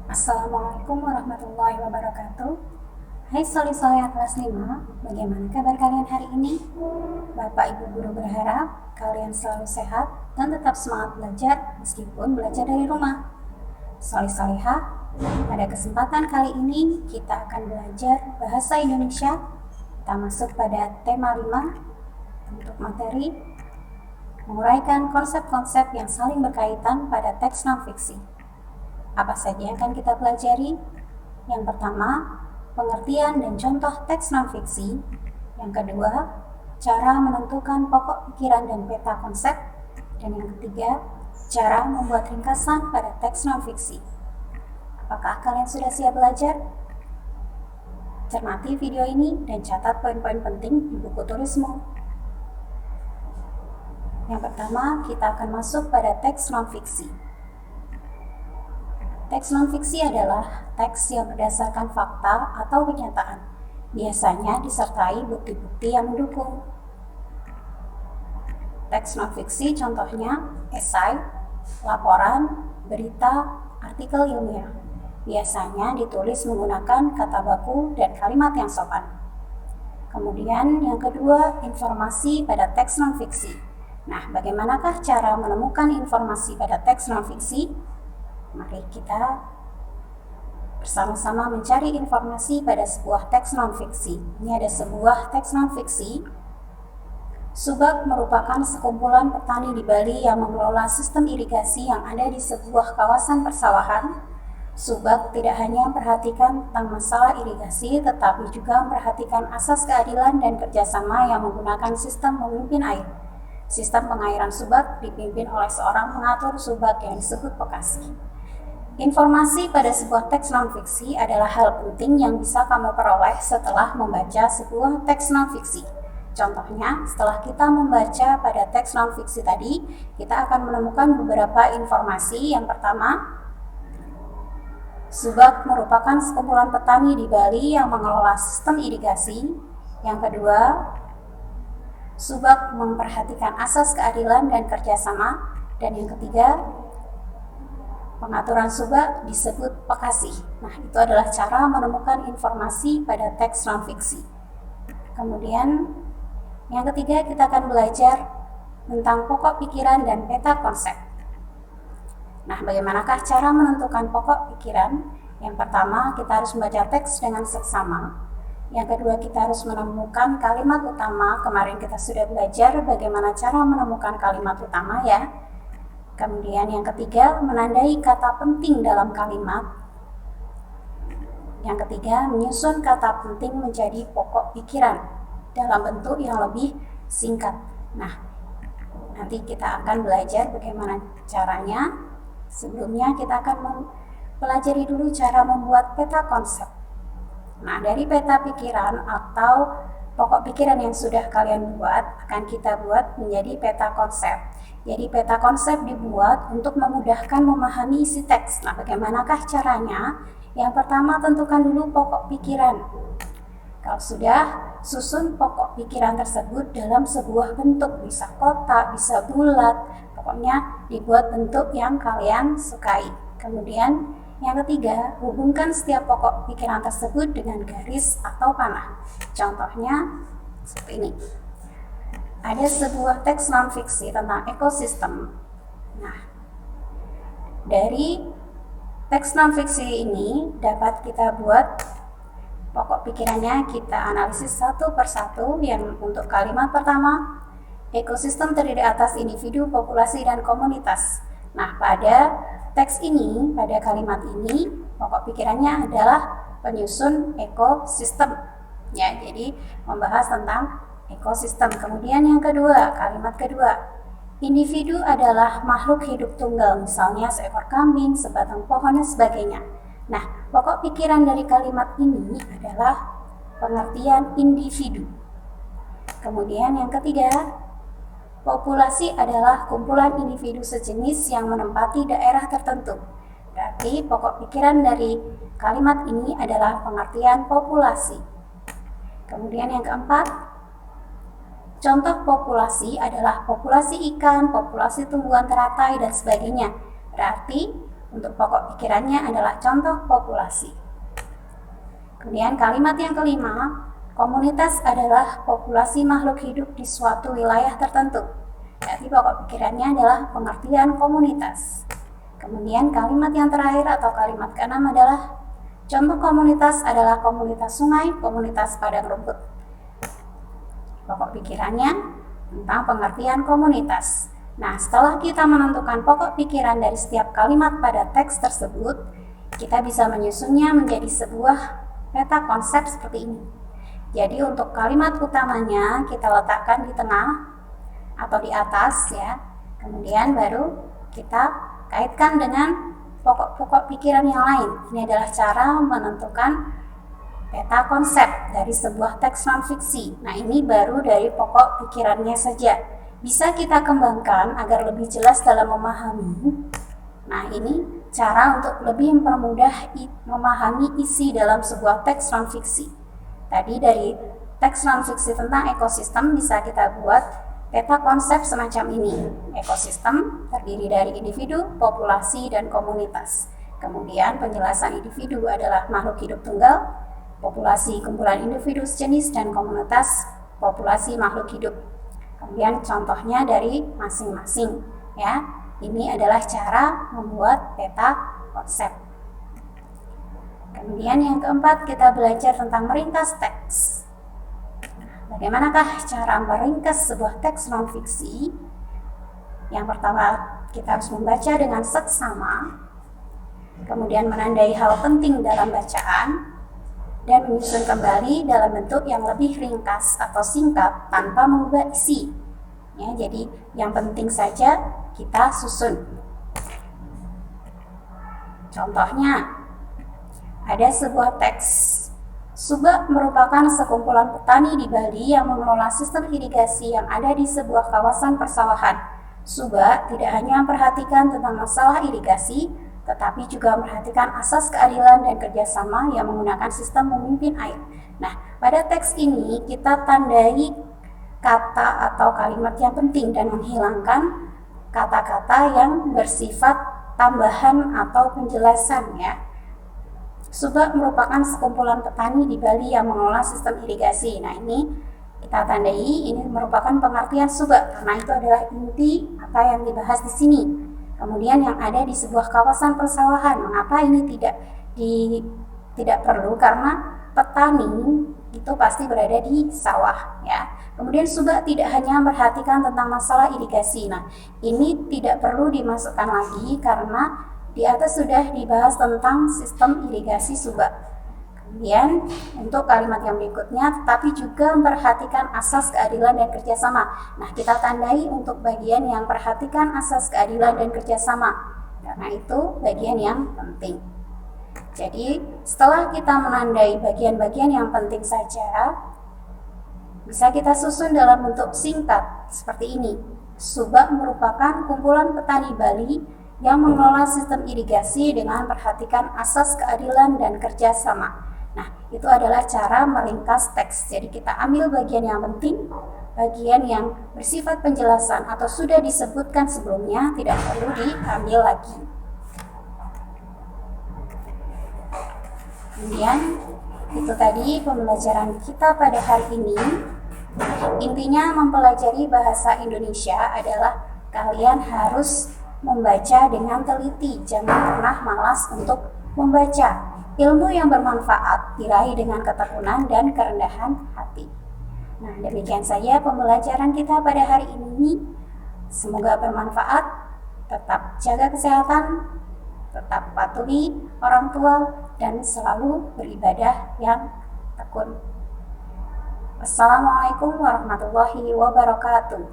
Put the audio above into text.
Assalamualaikum warahmatullahi wabarakatuh. Hai soli-soleh kelas 5, bagaimana kabar kalian hari ini? Bapak Ibu Guru berharap kalian selalu sehat dan tetap semangat belajar meskipun belajar dari rumah. Soli-solehah, pada kesempatan kali ini kita akan belajar bahasa Indonesia. Kita masuk pada tema 5 untuk materi menguraikan konsep-konsep yang saling berkaitan pada teks non-fiksi. Apa saja yang akan kita pelajari? Yang pertama, pengertian dan contoh teks non-fiksi. Yang kedua, cara menentukan pokok pikiran dan peta konsep. Dan yang ketiga, cara membuat ringkasan pada teks non-fiksi. Apakah kalian sudah siap belajar? Cermati video ini dan catat poin-poin penting di buku tulismu. Yang pertama, kita akan masuk pada teks non-fiksi. Teks non-fiksi adalah teks yang berdasarkan fakta atau kenyataan, biasanya disertai bukti-bukti yang mendukung. Teks non-fiksi contohnya esai, laporan, berita, artikel ilmiah. Biasanya ditulis menggunakan kata baku dan kalimat yang sopan. Kemudian yang kedua, informasi pada teks non-fiksi. Nah, bagaimanakah cara menemukan informasi pada teks non-fiksi? Mari kita bersama-sama mencari informasi pada sebuah teks non-fiksi. Ini ada sebuah teks non-fiksi. Subak merupakan sekumpulan petani di Bali yang mengelola sistem irigasi yang ada di sebuah kawasan persawahan. Subak tidak hanya memperhatikan tentang masalah irigasi, tetapi juga memperhatikan asas keadilan dan kerjasama yang menggunakan sistem memimpin air. Sistem pengairan Subak dipimpin oleh seorang pengatur Subak yang disebut Pekasi. Informasi pada sebuah teks non-fiksi adalah hal penting yang bisa kamu peroleh setelah membaca sebuah teks non-fiksi. Contohnya, setelah kita membaca pada teks non-fiksi tadi, kita akan menemukan beberapa informasi. Yang pertama, Subak merupakan sekumpulan petani di Bali yang mengelola sistem irigasi. Yang kedua, Subak memperhatikan asas keadilan dan kerjasama. Dan yang ketiga, pengaturan Subak disebut Pekasi. Nah, itu adalah cara menemukan informasi pada teks non-fiksi. Kemudian, yang ketiga kita akan belajar tentang pokok pikiran dan peta konsep. Nah, bagaimanakah cara menentukan pokok pikiran? Yang pertama, kita harus membaca teks dengan seksama. Yang kedua, kita harus menemukan kalimat utama. Kemarin kita sudah belajar bagaimana cara menemukan kalimat utama ya. Kemudian yang ketiga, menandai kata penting dalam kalimat. Yang ketiga, menyusun kata penting menjadi pokok pikiran dalam bentuk yang lebih singkat. Nah, nanti kita akan belajar bagaimana caranya. Sebelumnya kita akan mempelajari dulu cara membuat peta konsep. Nah, dari peta pikiran atau pokok pikiran yang sudah kalian buat akan kita buat menjadi peta konsep. Jadi peta konsep dibuat untuk memudahkan memahami isi teks. Nah, bagaimanakah caranya? Yang pertama, tentukan dulu pokok pikiran. Kalau sudah, susun pokok pikiran tersebut dalam sebuah bentuk, bisa kotak, bisa bulat, pokoknya dibuat bentuk yang kalian sukai. Kemudian yang ketiga, hubungkan setiap pokok pikiran tersebut dengan garis atau panah. Contohnya seperti ini. Ada sebuah teks non-fiksi tentang ekosistem. Nah, dari teks non-fiksi ini dapat kita buat pokok pikirannya, kita analisis satu persatu. Yang untuk kalimat pertama, ekosistem terdiri atas individu, populasi, dan komunitas. Nah, pada teks ini, pada kalimat ini, pokok pikirannya adalah penyusun ekosistem. Ya, jadi membahas tentang ekosistem. Kemudian yang kedua, kalimat kedua, individu adalah makhluk hidup tunggal, misalnya seekor kambing, sebatang pohon, dan sebagainya. Nah, pokok pikiran dari kalimat ini adalah pengertian individu. Kemudian yang ketiga, populasi adalah kumpulan individu sejenis yang menempati daerah tertentu. Berarti pokok pikiran dari kalimat ini adalah pengertian populasi. Kemudian yang keempat, contoh populasi adalah populasi ikan, populasi tumbuhan teratai, dan sebagainya. Berarti untuk pokok pikirannya adalah contoh populasi. Kemudian kalimat yang kelima, komunitas adalah populasi makhluk hidup di suatu wilayah tertentu. Jadi pokok pikirannya adalah pengertian komunitas. Kemudian kalimat yang terakhir atau kalimat keenam adalah contoh komunitas adalah komunitas sungai, komunitas padang rumput. Pokok pikirannya tentang pengertian komunitas. Nah, setelah kita menentukan pokok pikiran dari setiap kalimat pada teks tersebut, kita bisa menyusunnya menjadi sebuah peta konsep seperti ini. Jadi untuk kalimat utamanya kita letakkan di tengah atau di atas ya. Kemudian baru kita kaitkan dengan pokok-pokok pikiran yang lain. Ini adalah cara menentukan peta konsep dari sebuah teks non-fiksi. Nah, ini baru dari pokok pikirannya saja. Bisa kita kembangkan agar lebih jelas dalam memahami. Nah, ini cara untuk lebih mempermudah memahami isi dalam sebuah teks non-fiksi. Tadi dari teks non-fiksi tentang ekosistem bisa kita buat peta konsep semacam ini. Ekosistem terdiri dari individu, populasi, dan komunitas. Kemudian penjelasan individu adalah makhluk hidup tunggal, populasi kumpulan individu sejenis, dan komunitas populasi makhluk hidup. Kemudian contohnya dari masing-masing ya. Ini adalah cara membuat peta konsep. Kemudian yang keempat, kita belajar tentang meringkas teks. Bagaimanakah cara meringkas sebuah teks non-fiksi? Yang pertama, kita harus membaca dengan seksama, kemudian menandai hal penting dalam bacaan, dan menyusun kembali dalam bentuk yang lebih ringkas atau singkat tanpa mengubah isi. Ya, jadi yang penting saja kita susun. Contohnya, ada sebuah teks. Subak merupakan sekumpulan petani di Bali yang mengelola sistem irigasi yang ada di sebuah kawasan persawahan. Subak tidak hanya memperhatikan tentang masalah irigasi, tetapi juga memperhatikan asas keadilan dan kerjasama yang menggunakan sistem memimpin air. Nah, pada teks ini kita tandai kata atau kalimat yang penting dan menghilangkan kata-kata yang bersifat tambahan atau penjelasan ya. Subak merupakan sekumpulan petani di Bali yang mengelola sistem irigasi. Nah, ini kita tandai ini merupakan pengertian subak karena itu adalah inti apa yang dibahas di sini. Kemudian yang ada di sebuah kawasan persawahan. Mengapa ini tidak perlu? Karena petani itu pasti berada di sawah ya. Kemudian subak tidak hanya memperhatikan tentang masalah irigasi. Nah, ini tidak perlu dimasukkan lagi karena di atas sudah dibahas tentang sistem irigasi subak. Kemudian untuk kalimat yang berikutnya, tetapi juga memperhatikan asas keadilan dan kerjasama. Nah, kita tandai untuk bagian yang perhatikan asas keadilan dan kerjasama, karena itu bagian yang penting. Jadi, setelah kita menandai bagian-bagian yang penting saja, bisa kita susun dalam bentuk singkat seperti ini. Subak merupakan kumpulan petani Bali yang mengelola sistem irigasi dengan memperhatikan asas keadilan dan kerjasama. Nah, itu adalah cara meringkas teks. Jadi kita ambil bagian yang penting, bagian yang bersifat penjelasan atau sudah disebutkan sebelumnya, tidak perlu diambil lagi. Kemudian, itu tadi pembelajaran kita pada hari ini. Intinya mempelajari bahasa Indonesia adalah kalian harus membaca dengan teliti, jangan pernah malas untuk membaca. Ilmu yang bermanfaat diraih dengan ketekunan dan kerendahan hati. Nah, demikian saja pembelajaran kita pada hari ini. Semoga bermanfaat. Tetap jaga kesehatan, tetap patuhi orang tua, dan selalu beribadah yang tekun. Wassalamualaikum warahmatullahi wabarakatuh.